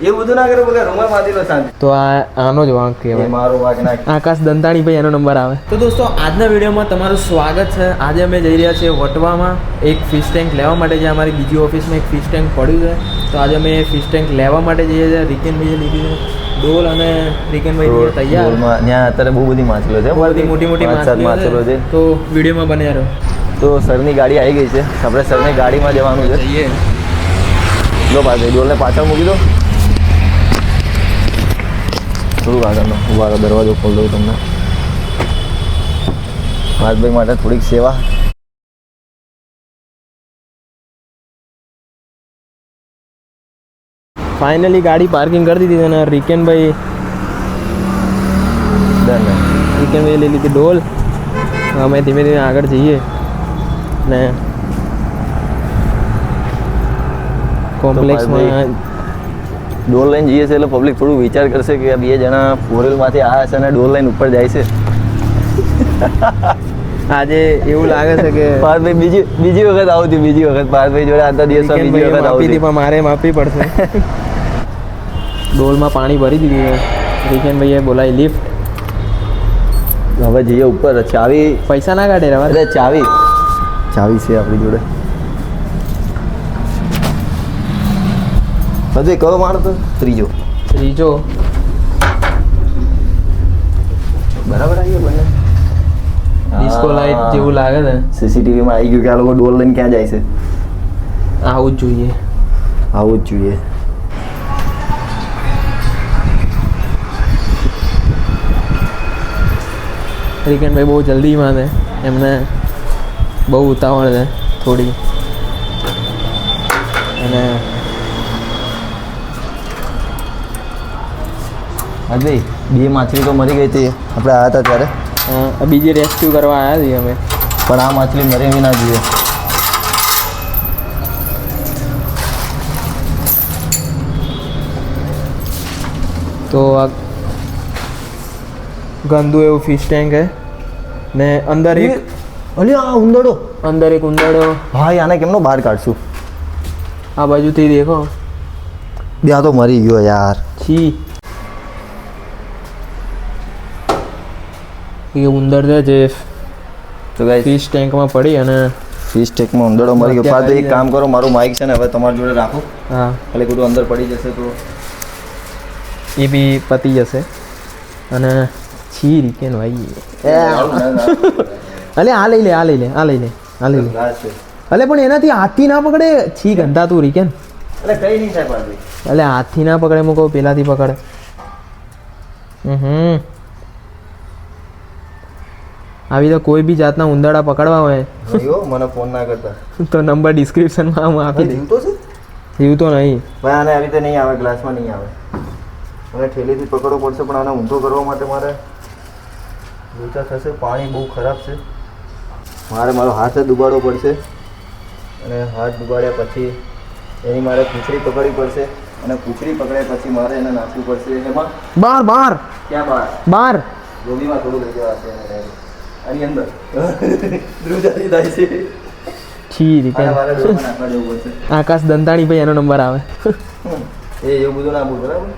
એ બધું ના કરે બગા રૂમાલ બાંધી લો શાંતિ. તો આનો જ વાંક કહેવાય. મારો વાંક ના. આકાશ દંતાણી ભાઈ એનો નંબર આવે. તો દોસ્તો આજના વિડીયોમાં તમારું સ્વાગત છે. આજે અમે જઈ રહ્યા છીએ વટવામાં એક ફિશ ટેન્ક લેવા માટે. જે અમારી બીજી ઓફિસમાં એક ફિશ ટેન્ક પડ્યું છે, તો આજે અમે ફિશ ટેન્ક લેવા માટે જઈએ છીએ. રિકેનભાઈએ લીધી છે ડોલ અને રિકેનભાઈ તૈયાર. ત્યાં અત્યારે બહુ બધી માછલીઓ છે, બધી મોટી મોટી માછલીઓ છે. તો વિડીયોમાં બન્યા રહો. તો સરની ગાડી આવી ગઈ છે, આપણે સરની ગાડીમાં જવાનું છે. જઈએ લો ભાઈ ડોલને પાછળ મૂકી દો. થોડુંક આગળનો ઉભા દરવાજો ખોલ દઉં તમને. રાજભાઈ માટે થોડીક સેવા. ફાઇનલી ગાડી પાર્કિંગ કરી દીધી અને રિકેનભાઈ લઈ લીધી ડોલ. અમે ધીમે ધીમે આગળ જઈએ ને કોમ્પ્લેક્સમાં ડોલ લઈને જઈએ છીએ એટલે પબ્લિક થોડું વિચાર કરશે કે બે જણા ફોરેલમાંથી આવ્યા છે અને ડોલ લઈને ઉપર જાય છે. આજે એવું લાગે છે કે પાર્થભાઈ બીજી વખત આવું છું. બીજી વખત પાર્થભાઈ જોડે આટલા દિવસ બીજી વખત આવું છું. પણ મારે માપવી પડશે. ડોલમાં પાણી ભરી દીધું છે. રિકેનભાઈએ બોલાવી લિફ્ટ. હવે જઈએ ઉપર. ચાવી પૈસા ના કાઢે રવા. અરે ચાવી છે આપણી જોડે. હજુ કયો માળ તો ત્રીજો બરાબર આવી ગયો બંને. ડિસ્કો લાઇટ જેવું લાગે છે. સીસીટીવીમાં આવી ગયું કે આ લોકો ડોલ લઈને ક્યાં જાય છે. આવું જ જોઈએ. રિકેનભાઈ બહુ જલ્દીમાં છે, એમને બહુ ઉતાવળ છે થોડી. અને ભાઈ બે માછલી તો મરી ગઈ હતી આપણે આવ્યા હતા ત્યારે. બીજી રેસ્ક્યુ કરવા આવ્યા છીએ અમે, પણ આ માછલી મરે એવી ના જોઈએ. તો આ ગંદુ એવું ફિશ ટેન્ક હે ને અંદર એક ઉંદરડો. ભાઈ આને કેમનો બહાર કાઢશું? આ બાજુથી દેખો. બે આ તો મરી ગયો યાર. છી એ ઉંદર છે જે તો ગાઈસ ફિશ ટેન્કમાં પડી અને ફિશ ટેન્કમાં ઉંદરડો મરી ગયો. પાછો એક કામ કરો, મારું માઇક છે ને હવે તમારી જોડે રાખો. હા, એટલે બધું અંદર પડી જશે તો એ બી પતી જશે. અને છી રિકેન ભાઈ અલે આ લઈ લે. અલે પણ એનાથી હાથથી ના પકડે. છી ગંદા તું રિકેન. એટલે કઈ નહીં થાય પાછું. એટલે હાથથી ના પકડે, મૂકો પેલાથી પકડે. આવી તો કોઈ બી જાતના ઉંદરડા પકડવા હોય મને ફોન ના કરતા તો નંબર ડિસ્ક્રિપ્શનમાં હું આપી દઈશ. જીવતો નહીં ભાઈ. આને આવી રીતે નહીં આવે, ગ્લાસમાં નહીં આવે. મને ઠેલીથી પકડવો પડશે, પણ આને ઊંધો કરવા માટે મારે લોચા થશે. પાણી બહુ ખરાબ છે. મારો હાથ ડૂબાડવો પડશે અને હાથ ડૂબાડ્યા પછી એની મારે પૂંછડી પકડવી પડશે અને પૂંછડી પકડ્યા પછી મારે એને નાખવું પડશે એમાં. બહાર ક્યાં બહાર? ગોબીમાં થોડું લઈ જવા છે આની અંદર. ધ્રુજારી થાય છે. છી રિકેન. નાખવા જવું પડશે. આકાશ દંતાણી ભાઈ એનો નંબર આવે. એવું બધું ના બોલ બરાબર.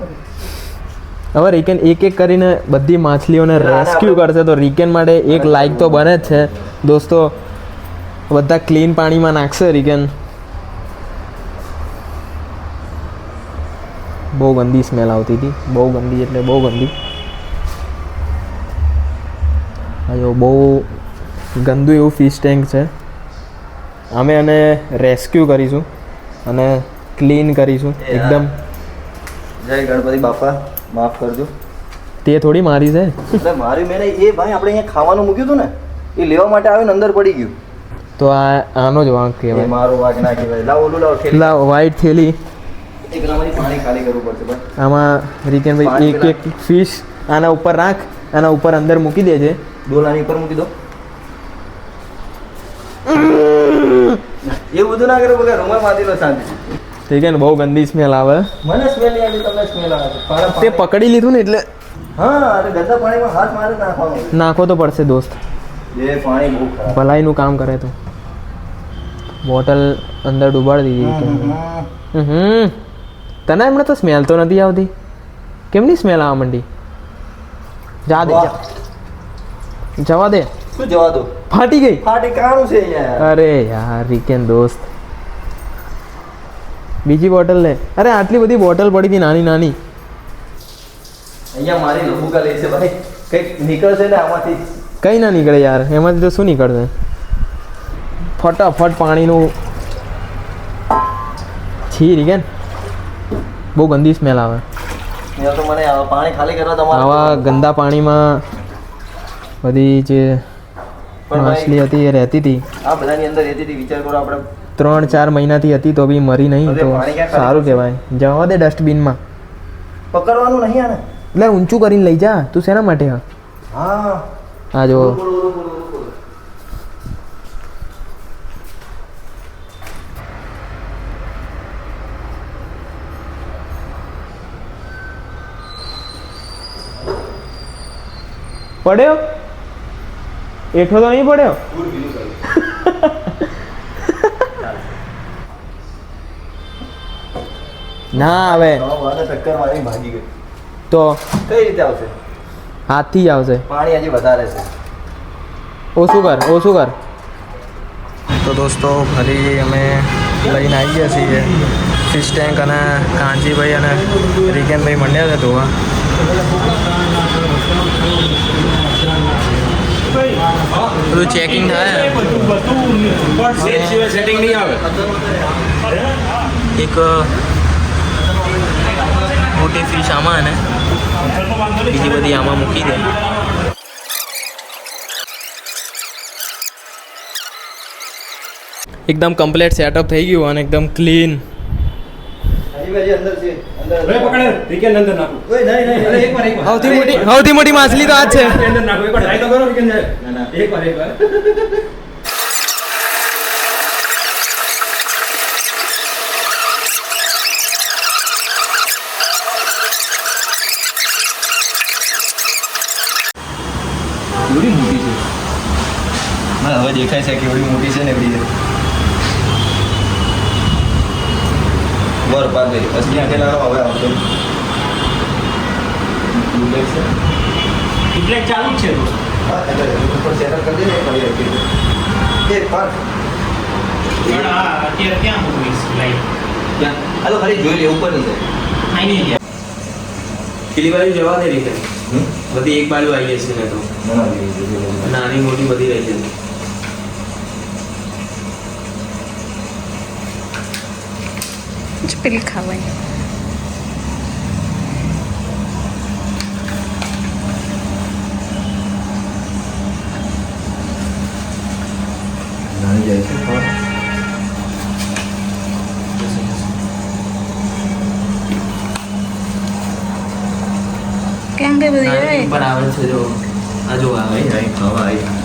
હવે રિકેન એક કરીને બધી માછલીઓને રેસ્ક્યુ કરશે તો રિકેન માટે એક લાઈક તો બને જ છે દોસ્તો. બધા ક્લીન પાણીમાં નાખશે રિકેન. બહુ ગંદી સ્મેલ આવતી હતી. બહુ ગંદી. બહુ ગંદુ એવું ફિશ ટેન્ક છે. અમે એને રેસ્ક્યુ કરીશું અને ક્લીન કરીશું એકદમ. જય ગણપતિ બાપા, માફ કરજો. તે થોડી મારી છે. એટલે મારી મેં એ ભાઈ આપણે અહીંયા ખાવાનું મૂક્યું હતું ને, એ લેવા માટે આવીને અંદર પડી ગયું. તો આનો જ વાંક કહેવાય. મારો વાંક ના કહેવાય. લાવ વ્હાઈટ થેલી. એક રમાની પાણી ખાલી કરવું પડશે ભાઈ. આમાં રિકેનભાઈ એક ફિશ આના ઉપર રાખ, આના ઉપર અંદર મૂકી દેજે. ડોલ આની ઉપર મૂકી દો. એ બધું ના કરે બગા રૂમાલ બાંધી લો શાંતિ. ઠીક છે ને. બહુ ગંદી સ્મેલ આવે. મને સ્મેલ નહીં આવી, તમને સ્મેલ આવે. તે પકડી લીધું ને એટલે. હા, અરે ગંદા પાણીમાં હાથ મારે નાખવાનો. નાખો તો પડશે દોસ્ત. એ પાણી બહુ ખરાબ. ભલાઈનું કામ કરે તો. બોટલ અંદર ડૂબાડી દીધી. તને હમણાં તો સ્મેલ તો નથી આવતી, કેમની સ્મેલ આવવા માંડી? જા દે, જવા દે. શું જવા દો? ફાટી ગઈ. ફાટી કાણું છે યાર. અરે યાર રિકેન દોસ્ત, બીજી બોટલ લે. અરે આટલી બધી બોટલ પડી હતી નાની નાની. અહીંયા મારી લંબુકા લે છે ભાઈ, કંઈક નીકળશે ને આમાંથી. કંઈ ના નીકળે યાર, એમાંથી તો શું નીકળશે? ફટાફટ પાણીનું છી રિકેન, બહુ ગંદી સ્મેલ આવે. અહીંયા તો મને પાણી ખાલી કરવા તમારે આવા ગંદા પાણીમાં બધી જે માછલી હતી એ રહેતી હતી. આ બધાની અંદર રહેતી હતી. વિચાર કરો આપણે 3-4 મહિનાથી હતી તો બી મરી નહીં, તો સારું કહેવાય. જવા દે ડસ્ટબિનમાં. પકડવાનું નહીં આને. એટલે ઊંચું કરીને લઈ જા. તું શેના માટે? હા આ જો પડ્યો, એઠો તો નહીં પડ્યો. ના આવે ટક્કર મારી ભાગી ગઈ તો કઈ રીતે આવશે? હાથથી જ આવશે. પાણી હજી વધારે છે. ઓછું કર, ઓછું કર. તો દોસ્તો ફરી અમે લઈને આવી ગયા છીએ ફિશ ટેન્ક, અને કાંજીભાઈ અને રિકેનભાઈ મંડ્યા છે ધોવા. બધું ચેકિંગ થાય. એક મોટી ફિશ આમાં અને બીજી બધી આમાં મૂકી દે. એકદમ કમ્પ્લીટ સેટઅપ થઈ ગયું અને એકદમ ક્લીન. સૌથી મોટી માછલી તો આ જ છે. કેવડી મોટી છે. હા હવે દેખાય છે કેવડી મોટી છે ને એવડી બર પાર ગઈ. અસલી આંખેલાનો હવે આવતો રિફ્લેક્ટ ચાલુ જ છે. હા એટલે ઉપર સેટઅપ કરી દે ને ફરી આવી એક પાર પણ અત્યારે ક્યાં મૂકીશ લાઈટ? ક્યાં? હાલો ખાલી જોઈ લે ઉપર ની છે. આની ગયા પેલી બાજુ જવા દે રીતે બધી એક બાજુ આવી જશે ને તો નાની મોટી બધી રહી જશે. પેલી ખાવાની નાની જાય છે પણ કેમ કે બધી ઉપર આવે છે જો આ જો આવે અહીં ખાવા આવી